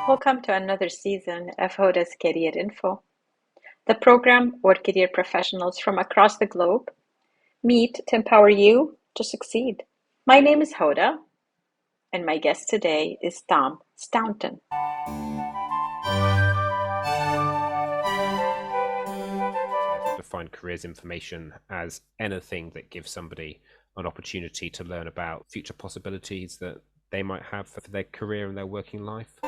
Welcome to another season of Hoda's Career Info, the program where career professionals from across the globe meet to empower you to succeed. My name is Hoda, and my guest today is Tom Staunton. Define careers information as anything that gives somebody an opportunity to learn about future possibilities that they might have for their career and their working life.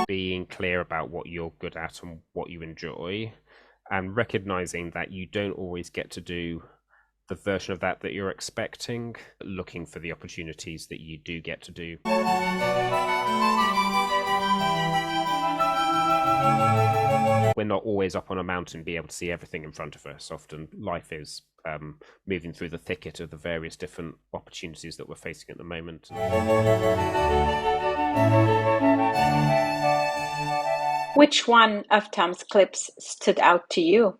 Being clear about what you're good at and what you enjoy, and recognizing that you don't always get to do the version of that you're expecting, looking for the opportunities that you do get to do. We're not always up on a mountain, be able to see everything in front of us. Often life is moving through the thicket of the various different opportunities that we're facing at the moment. Which one of Tom's clips stood out to you?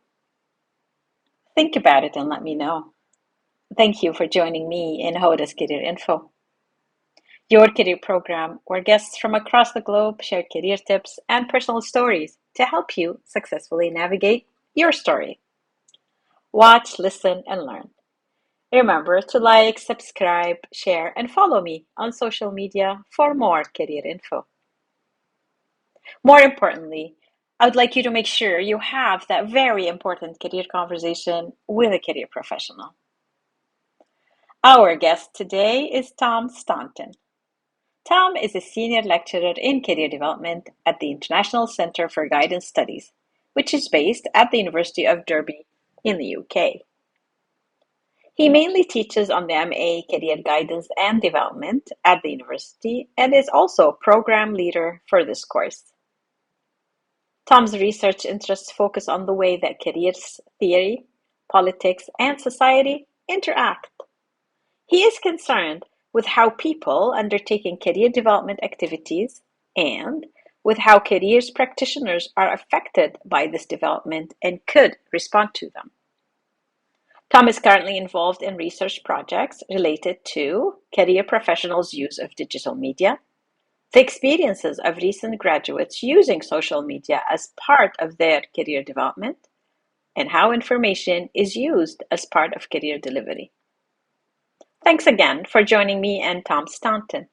Think about it and let me know. Thank you for joining me in Hoda's Career Info, your career program where guests from across the globe share career tips and personal stories to help you successfully navigate your story. Watch, listen, and learn. Remember to like, subscribe, share, and follow me on social media for more career info. More importantly, I would like you to make sure you have that very important career conversation with a career professional. Our guest today is Tom Staunton. Tom is a senior lecturer in career development at the International Centre for Guidance Studies, which is based at the University of Derby in the UK. He mainly teaches on the MA Career Guidance and Development at the university and is also program leader for this course. Tom's research interests focus on the way that careers theory, politics, and society interact. He is concerned with how people undertaking career development activities and with how careers practitioners are affected by this development and could respond to them. Tom is currently involved in research projects related to career professionals' use of digital media, the experiences of recent graduates using social media as part of their career development, and how information is used as part of career delivery. Thanks again for joining me and Tom Staunton.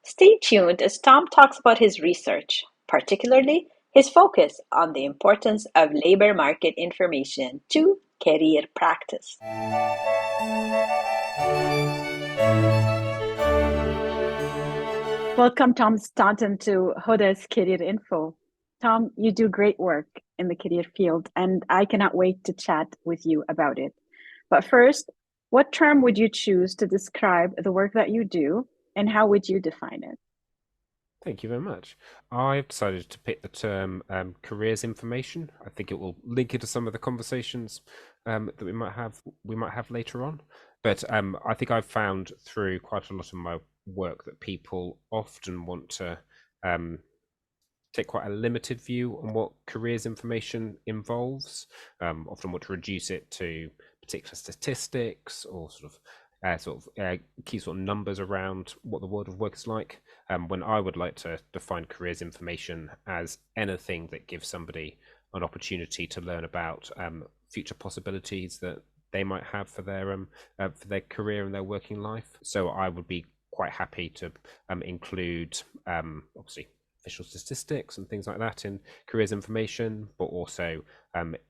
Stay tuned as Tom talks about his research, particularly his focus on the importance of labor market information to career practice. Welcome, Tom Staunton, to Hoda's Career Info. Tom, you do great work in the career field, and I cannot wait to chat with you about it. But first, what term would you choose to describe the work that you do, and how would you define it? Thank you very much. I've decided to pick the term careers information. I think it will link into some of the conversations that we might have later on. But I think I've found through quite a lot of my work that people often want to take quite a limited view on what careers information involves. Often want to reduce it to particular statistics or key sort of numbers around what the world of work is like. When I would like to define careers information as anything that gives somebody an opportunity to learn about future possibilities that they might have for their career and their working life. So I would be quite happy to include obviously official statistics and things like that in careers information, but also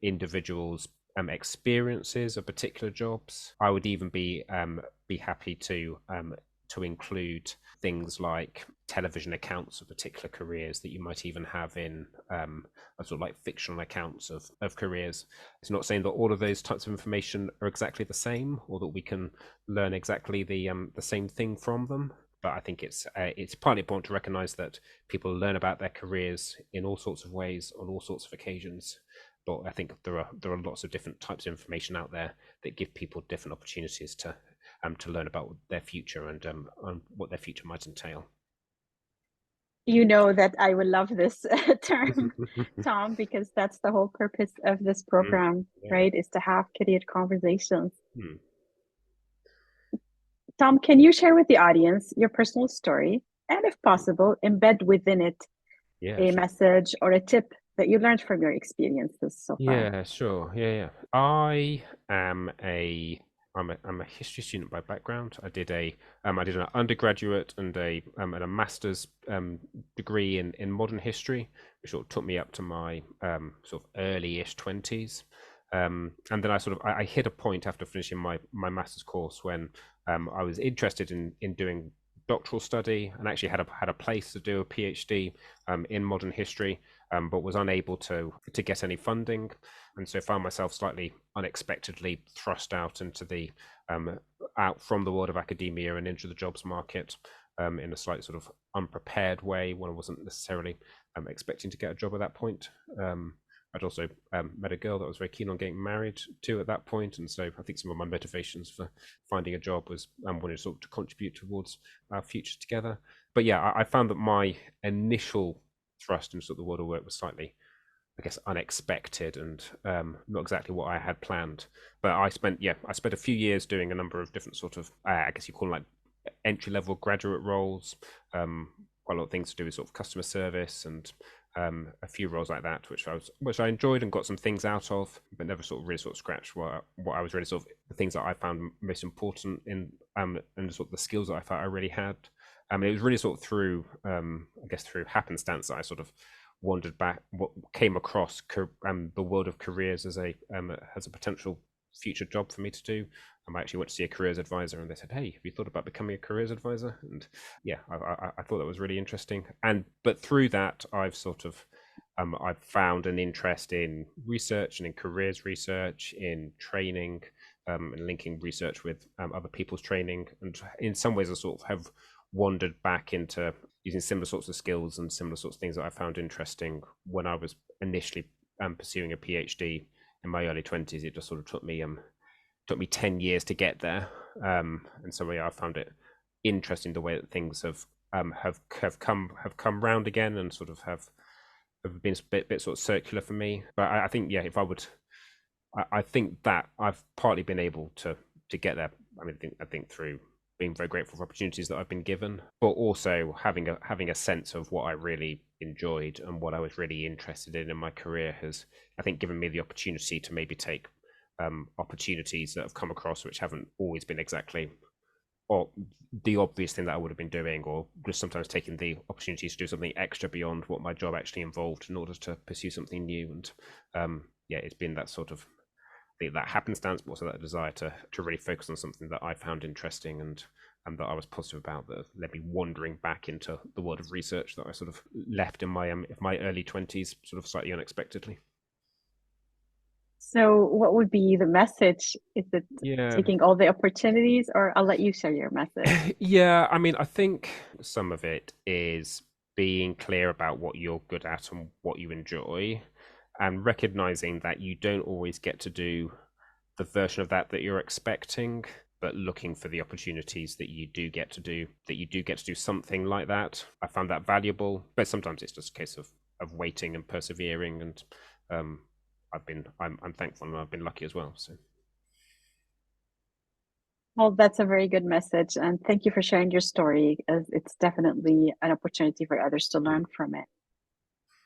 individuals' experiences of particular jobs. I would even be happy to include things like television accounts of particular careers that you might even have in sort of like fictional accounts of careers. It's not saying that all of those types of information are exactly the same or that we can learn exactly the same thing from them. But I think it's partly important to recognise that people learn about their careers in all sorts of ways on all sorts of occasions. But I think there are lots of different types of information out there that give people different opportunities to learn about their future and what their future might entail. You know that I will love this term, Tom, because that's the whole purpose of this program, Yeah. right? Is to have career conversations. Tom, can you share with the audience your personal story and, if possible, embed within it Yeah, a sure. message or a tip that you learned from your experiences so far? Yeah, sure. Yeah, yeah. I am I'm a history student by background. I did an undergraduate and a master's degree in modern history, which sort of took me up to my sort of early-ish 20s. And then I hit a point after finishing my master's course when I was interested in doing doctoral study and actually had a place to do a PhD in modern history, but was unable to get any funding, and so found myself slightly unexpectedly thrust out into the out from the world of academia and into the jobs market in a slightly sort of unprepared way when I wasn't necessarily expecting to get a job at that point. I'd also met a girl that I was very keen on getting married to at that point, and so I think some of my motivations for finding a job was wanting to sort of to contribute towards our future together. But yeah, I found that my initial thrust into the world of work was slightly, I guess, unexpected and not exactly what I had planned. But I spent a few years doing a number of different sort of, I guess you call them like entry level graduate roles, quite a lot of things to do with sort of customer service and a few roles like that, which I enjoyed and got some things out of, but never sort of really sort of scratched what I was really sort of the things that I found most important in and sort of the skills that I felt I really had. It was really sort of through I guess through happenstance that I sort of wandered back, what came across the world of careers as a potential future job for me to do. I actually went to see a careers advisor, and they said, "Hey, have you thought about becoming a careers advisor?" And yeah, I thought that was really interesting. But through that, I've found an interest in research and in careers research, in training, and linking research with other people's training. And in some ways, I sort of have wandered back into using similar sorts of skills and similar sorts of things that I found interesting when I was initially pursuing a PhD in my early 20s. It just sort of took me 10 years to get there, and so yeah, I found it interesting the way that things have come round again and sort of have been a bit sort of circular for me. But I think yeah, if I would, I think that I've partly been able to get there. I mean, I think through being very grateful for opportunities that I've been given, but also having a sense of what I really enjoyed and what I was really interested in my career has, I think, given me the opportunity to maybe take opportunities that have come across which haven't always been exactly or the obvious thing that I would have been doing, or just sometimes taking the opportunity to do something extra beyond what my job actually involved in order to pursue something new. And yeah, it's been that sort of that happenstance, but also that desire to really focus on something that I found interesting and that I was positive about, that led me wandering back into the world of research that I sort of left in my early 20s, sort of slightly unexpectedly. So, what would be the message? Is it Yeah. taking all the opportunities, or I'll let you share your message? Yeah, I mean, I think some of it is being clear about what you're good at and what you enjoy, and recognizing that you don't always get to do the version of that you're expecting, but looking for the opportunities that you do get to do, that you do get to do something like that. I found that valuable, but sometimes it's just a case of waiting and persevering, and um, I'm thankful and I've been lucky as well. So Well, that's a very good message. And thank you for sharing your story, as it's definitely an opportunity for others to mm. learn from it.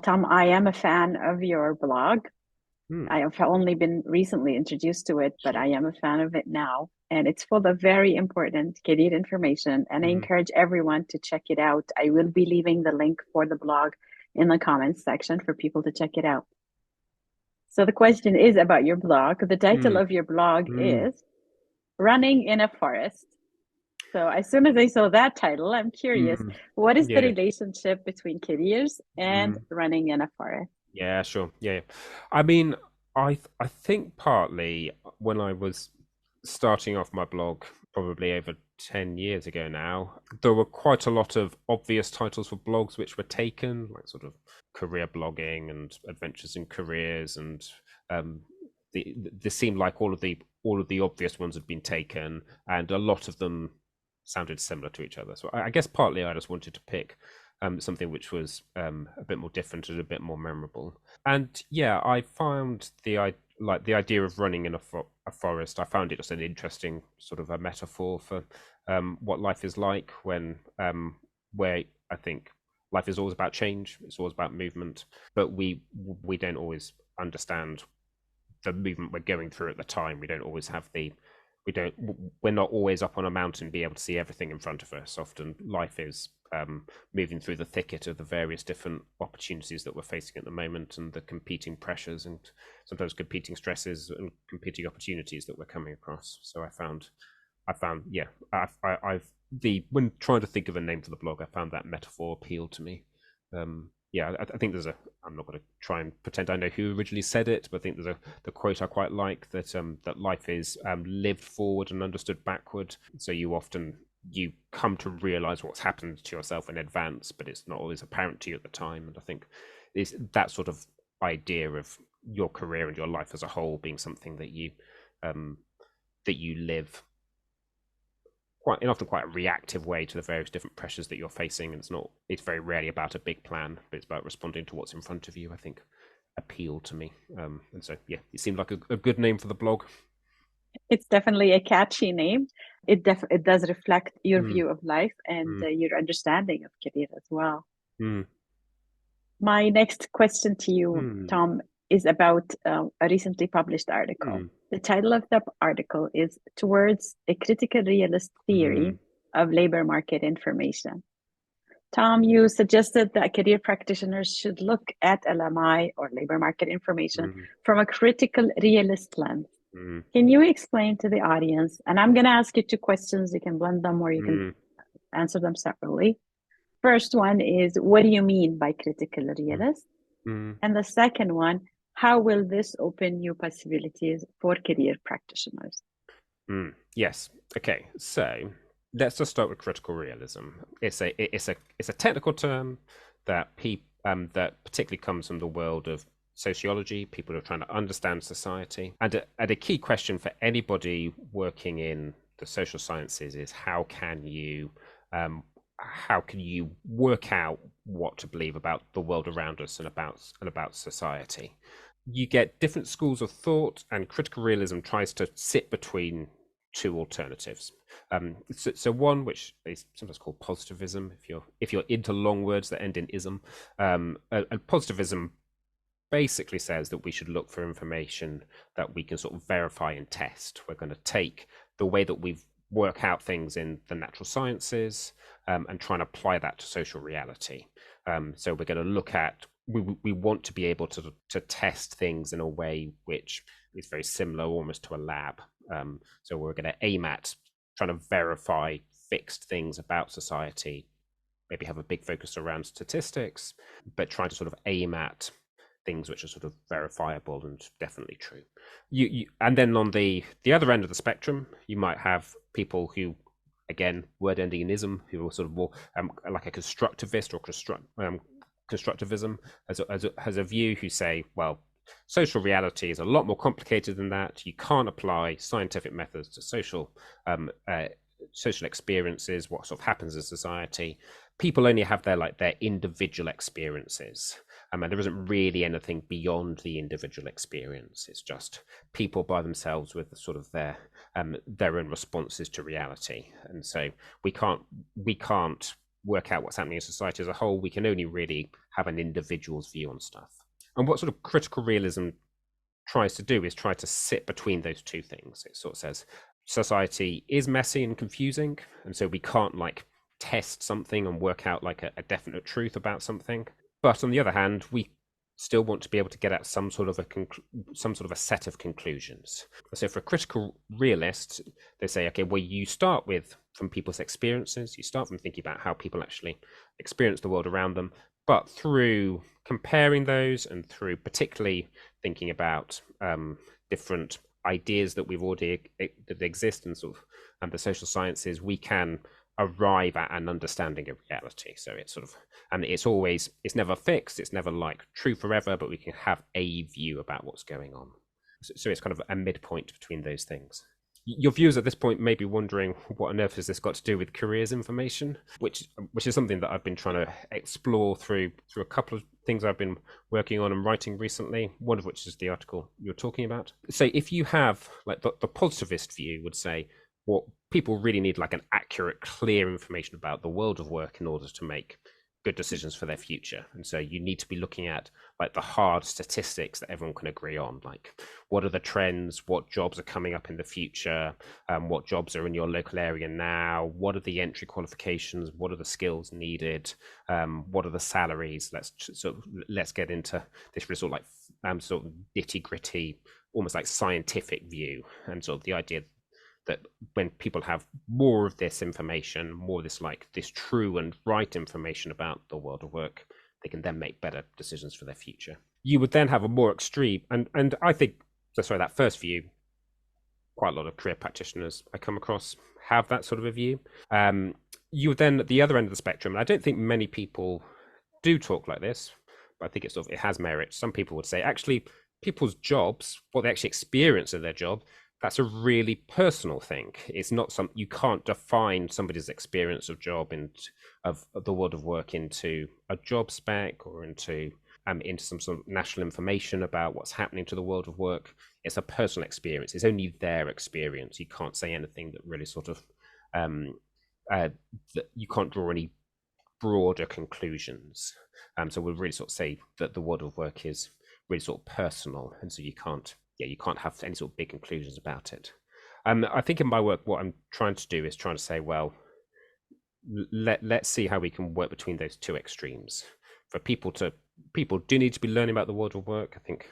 Tom, I am a fan of your blog. Mm, I have only been recently introduced to it, but sure. I am a fan of it now. And it's full of very important career information. And I Mm, encourage everyone to check it out. I will be leaving the link for the blog in the comments section for people to check it out. So the question is about your blog. The title mm, of your blog mm. is Running in a Forest. So as soon as I saw that title, I'm curious, Mm, what is the yeah. relationship between careers and Mm, running in a forest? yeah, sure. Yeah, yeah. I mean, I think partly when I was starting off my blog, probably over 10 years ago now, there were quite a lot of obvious titles for blogs which were taken, like sort of career blogging and adventures in careers, and um, this seemed like all of the obvious ones had been taken, and a lot of them sounded similar to each other. So I guess partly I just wanted to pick something which was a bit more different and a bit more memorable. And yeah, I found like the idea of running in a forest. I found it just an interesting sort of a metaphor for what life is like when where I think life is always about change. It's always about movement, but we don't always understand the movement we're going through at the time. We don't always have the we don't we're not always up on a mountain be able to see everything in front of us. Often life is moving through the thicket of the various different opportunities that we're facing at the moment, and the competing pressures and sometimes competing stresses and competing opportunities that we're coming across. So I found yeah, I've the when trying to think of a name for the blog, I found that metaphor appealed to me. Yeah, I think there's a. I'm not going to try and pretend I know who originally said it, but I think there's the quote I quite like that that life is lived forward and understood backward. So you come to realize what's happened to yourself in advance, but it's not always apparent to you at the time. And I think is that sort of idea of your career and your life as a whole being something um, that you live quite in often quite a reactive way to the various different pressures that you're facing. And it's very rarely about a big plan, but it's about responding to what's in front of you, I think appealed to me. And so yeah, it seemed like a good name for the blog. It's definitely a catchy name. It does reflect your Mm, view of life and mm, your understanding of career as well. mm, My next question to you, mm, Tom, is about a recently published article. mm, The title of the article is Towards a Critical Realist mm, Theory of Labor Market Information. Tom, you suggested that career practitioners should look at LMI or labor market information mm, from a critical realist lens. mm, Can you explain to the audience? And I'm going to ask you two questions. You can blend them or you can mm, answer them separately. First one is, what do you mean by critical mm, realist? mm, And the second one, how will this open new possibilities for career practitioners? Yes. Okay. So let's just start with critical realism. It's a technical term that particularly comes from the world of sociology. People are trying to understand society, and a key question for anybody working in the social sciences is um, how can you work out what to believe about the world around us and about society. You get different schools of thought, and critical realism tries to sit between two alternatives. So one, which is sometimes called positivism, if you're into long words that end in ism, and positivism basically says that we should look for information that we can sort of verify and test. We're going to take the way that we work out things in the natural sciences and try and apply that to social reality. So we're going to look at we want to be able to test things in a way which is very similar almost to a lab. So we're going to aim at trying to verify fixed things about society, maybe have a big focus around statistics, but trying to sort of aim at things which are sort of verifiable and definitely true. And then on the other end of the spectrum, you might have people who, again, word ending in ism, who are sort of more like a constructivist or constructivism has a view who say, well, social reality is a lot more complicated than that. You can't apply scientific methods to social experiences, what sort of happens in society. People only have their individual experiences. And there isn't really anything beyond the individual experience. It's just people by themselves with sort of their own responses to reality. And so we can't work out what's happening in society as a whole. We can only really have an individual's view on stuff. And what sort of critical realism tries to do is try to sit between those two things. It sort of says society is messy and confusing, and so we can't test something and work out a definite truth about something. But on the other hand, we still want to be able to get at some sort of a set of conclusions. So for a critical realist, they say, okay, well, you start from people's experiences, you start from thinking about how people actually experience the world around them, but through comparing those and through particularly thinking about different ideas that that exist in sort of the social sciences, we can arrive at an understanding of reality. So it's sort of, and it's never fixed, it's never true forever, but we can have a view about what's going on. So it's kind of a midpoint between those things. your viewers at this point may be wondering what on earth has this got to do with careers information, which is something that I've been trying to explore through a couple of things I've been working on and writing recently, one of which is the article you're talking about. So if you have like the positivist view would say what people really need like an accurate, clear information about the world of work in order to make good decisions for their future. And so you need to be looking at like the hard statistics that everyone can agree on, like what are the trends, what jobs are coming up in the future, what jobs are in your local area now, what are the entry qualifications, what are the skills needed, what are the salaries. Let's get into this really sort of like sort of nitty gritty, almost like scientific view, and sort of the idea that when people have more of this information, more of this like this true and right information about the world of work, they can then make better decisions for their future. You would then have a more extreme, and I think, sorry, that first view, quite a lot of career practitioners I come across have that sort of a view. You would then at the other end of the spectrum, and I don't think many people do talk like this, but I think it has merit. Some people would say actually people's jobs, what they actually experience in their job, that's a really personal thing. It's not you can't define somebody's experience of job and of the world of work into a job spec or into some sort of national information about what's happening to the world of work. It's a personal experience. It's only their experience. You can't say anything that really sort of that you can't draw any broader conclusions. So we'll really sort of say that the world of work is really sort of personal, and so you can't have any sort of big conclusions about it. I think in my work, what I'm trying to do is trying to say, well, let's see how we can work between those two extremes. For people do need to be learning about the world of work. I think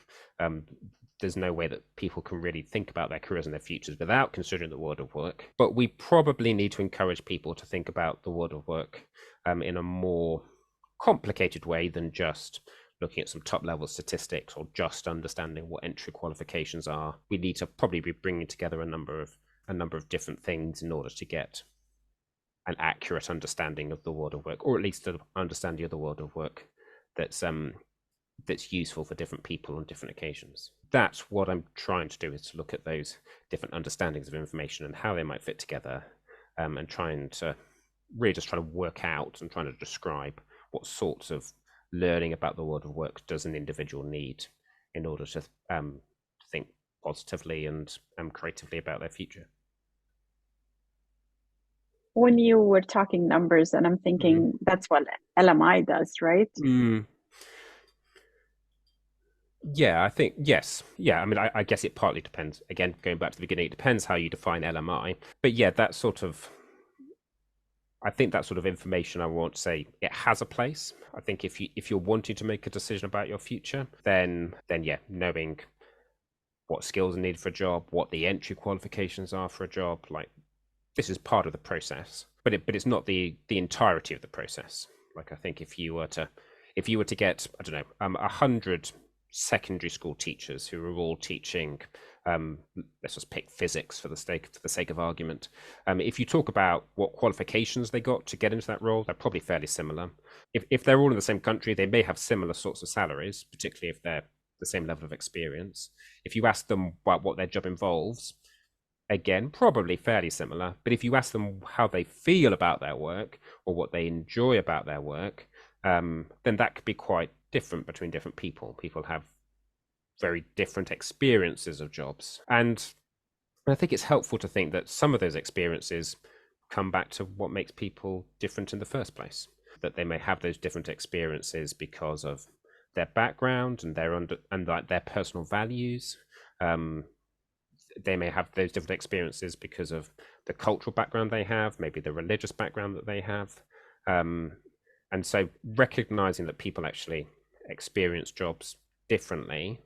there's no way that people can really think about their careers and their futures without considering the world of work. But we probably need to encourage people to think about the world of work in a more complicated way than just looking at some top level statistics or just understanding what entry qualifications are. We need to probably be bringing together a number of different things in order to get an accurate understanding of the world of work, or at least an understanding of the world of work that's useful for different people on different occasions. That's what I'm trying to do, is to look at those different understandings of information and how they might fit together, and trying to work out and trying to describe what sorts of learning about the world of work does an individual need in order to think positively and creatively about their future. When you were talking numbers, and I'm thinking that's what LMI does, right? Mm. Yeah, I think yes. Yeah, I mean, I guess it partly depends. Again, going back to the beginning, it depends how you define LMI. But yeah, I think that sort of information, I want to say it has a place. I think if you're wanting to make a decision about your future, then yeah, knowing what skills are needed for a job, what the entry qualifications are for a job, like this is part of the process. But it's not the entirety of the process. Like I think if you were to get, I don't know, 100 secondary school teachers who are all teaching, let's just pick physics for the sake of argument. If you talk about what qualifications they got to get into that role, they're probably fairly similar. If they're all in the same country, they may have similar sorts of salaries, particularly if they're the same level of experience. If you ask them about what their job involves, again, probably fairly similar. But if you ask them how they feel about their work or what they enjoy about their work, then that could be quite different between different people. People have very different experiences of jobs. And I think it's helpful to think that some of those experiences come back to what makes people different in the first place. That they may have those different experiences because of their background and their personal values. They may have those different experiences because of the cultural background they have, maybe the religious background that they have. And so recognizing that people actually experience jobs differently,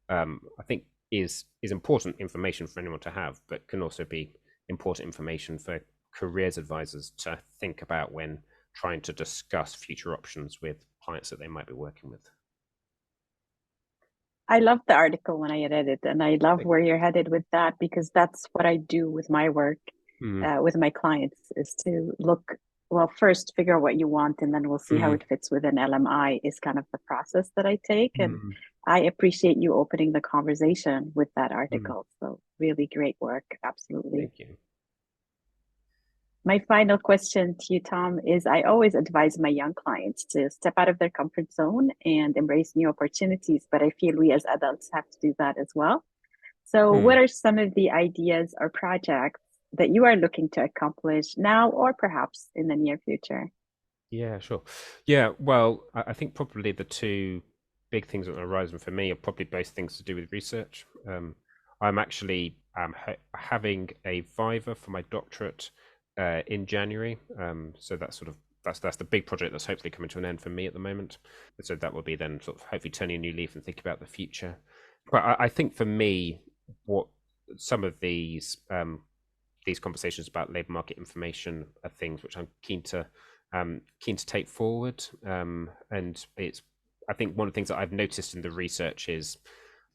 I think is important information for anyone to have, but can also be important information for careers advisors to think about when trying to discuss future options with clients that they might be working with. I love the article when I read it, and I love where you're headed with that, because that's what I do with my work, with my clients, is to look, well, first figure out what you want, and then we'll see how it fits within LMI is kind of the process that I take. And I appreciate you opening the conversation with that article. So really great work. Absolutely. Thank you. My final question to you, Tom, is I always advise my young clients to step out of their comfort zone and embrace new opportunities, but I feel we as adults have to do that as well. So, Hmm. what are some of the ideas or projects that you are looking to accomplish now or perhaps in the near future? Yeah, sure. Yeah, well, I think probably the two big things on the horizon for me are probably both things to do with research. I'm actually having a viva for my doctorate in January. So that's sort of that's the big project that's hopefully coming to an end for me at the moment. So that will be then sort of hopefully turning a new leaf and thinking about the future. But I think for me, what some of these conversations about labour market information are things which I'm keen to take forward. And it's I think one of the things that I've noticed in the research is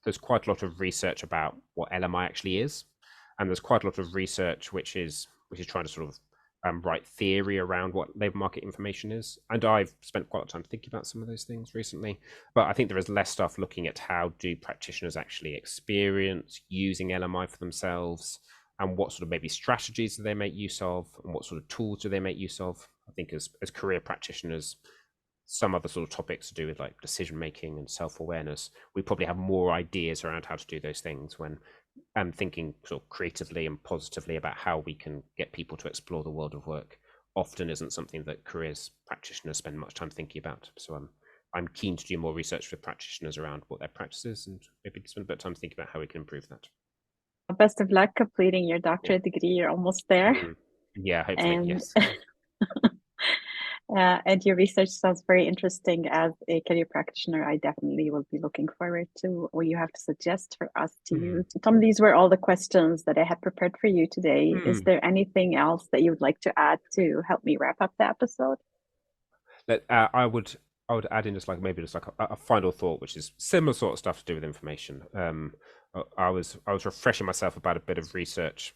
there's quite a lot of research about what LMI actually is, and there's quite a lot of research which is trying to sort of write theory around what labour market information is. And I've spent quite a lot of time thinking about some of those things recently. But I think there is less stuff looking at how do practitioners actually experience using LMI for themselves, and what sort of maybe strategies do they make use of, and what sort of tools do they make use of. I think as career practitioners, some other sort of topics to do with like decision making and self-awareness, we probably have more ideas around how to do those things when thinking sort of creatively and positively about how we can get people to explore the world of work often isn't something that careers practitioners spend much time thinking about. So I'm keen to do more research with practitioners around what their practice is, and maybe spend a bit of time thinking about how we can improve that. Best of luck completing your Yeah. doctorate degree. You're almost there. Mm. Yeah, hopefully, And yes. and your research sounds very interesting. As a career practitioner, I definitely will be looking forward to what you have to suggest for us to Mm. use. Tom, these were all the questions that I had prepared for you today. Is Mm. there anything else that you would like to add to help me wrap up the episode? I would add in just like maybe just like a final thought, which is similar sort of stuff to do with information. I was refreshing myself about a bit of research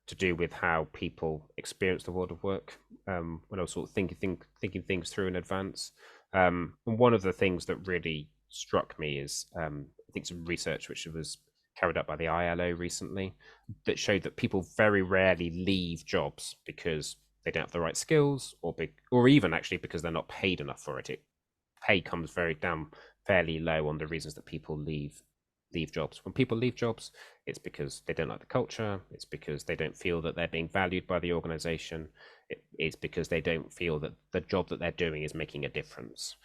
to do with how people experience the world of work when I was sort of thinking things through in advance. And one of the things that really struck me is I think some research which was carried out by the ILO recently that showed that people very rarely leave jobs because they don't have the right skills, or even actually because they're not paid enough for it. Pay comes very down fairly low on the reasons that people leave jobs. When people leave jobs, it's because they don't like the culture. It's because they don't feel that they're being valued by the organization. It's because they don't feel that the job that they're doing is making a difference.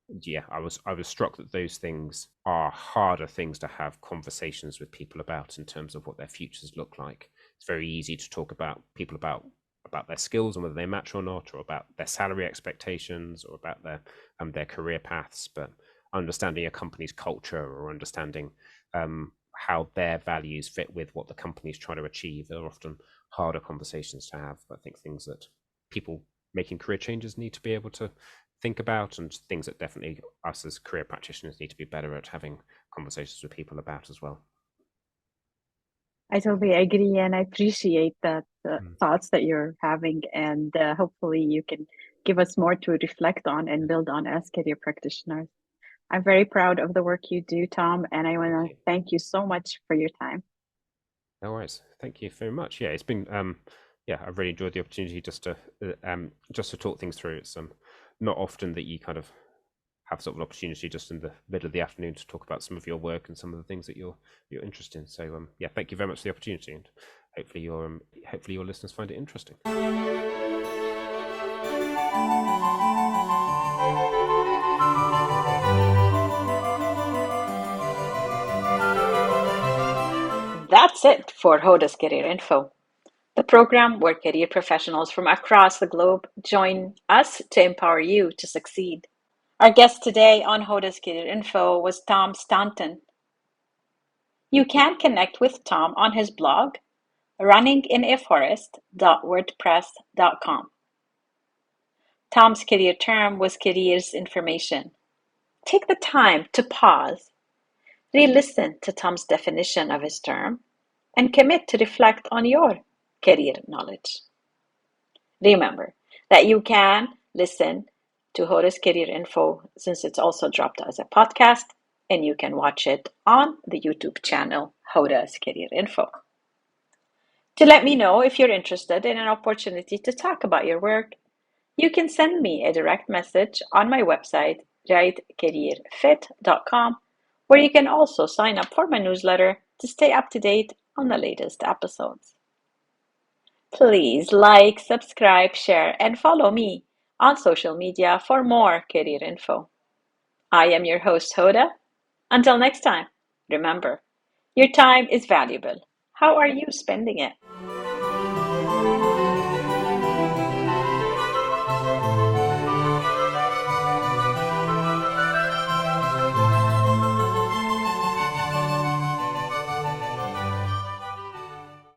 Yeah, I was struck that those things are harder things to have conversations with people about in terms of what their futures look like. It's very easy to talk about about their skills and whether they match or not, or about their salary expectations, or about their career paths. But understanding a company's culture, or understanding how their values fit with what the company's trying to achieve are often harder conversations to have. I think things that people making career changes need to be able to think about, and things that definitely us as career practitioners need to be better at having conversations with people about as well. I totally agree, and I appreciate that Mm. thoughts that you're having, and hopefully you can give us more to reflect on and Yeah, build on as career practitioners. I'm very proud of the work you do, Tom, and I want thank to you. thank you so much for your time. No worries. Thank you very much. Yeah, it's been yeah, I've really enjoyed the opportunity just to talk things through. It's not often that you kind of have sort of an opportunity just in the middle of the afternoon to talk about some of your work and some of the things that you're interested in. So yeah, thank you very much for the opportunity, and hopefully your listeners find it interesting. That's it for Hoda's Career Info, the program where career professionals from across the globe join us to empower you to succeed. Our guest today on Hoda's Career Info was Tom Staunton. You can connect with Tom on his blog, runninginAforest.wordpress.com. Tom's career term was careers information. Take the time to pause, re-listen to Tom's definition of his term, and commit to reflect on your career knowledge. Remember that you can listen to Horace Career Info since it's also dropped as a podcast and you can watch it on the YouTube channel Hoda's Career Info. To let me know if you're interested in an opportunity to talk about your work, you can send me a direct message on my website, rightcareerfit.com, where you can also sign up for my newsletter to stay up to date on the latest episodes. Please like, subscribe, share, and follow me on social media for more career info. I am your host, Hoda. Until next time, remember, your time is valuable. How are you spending it?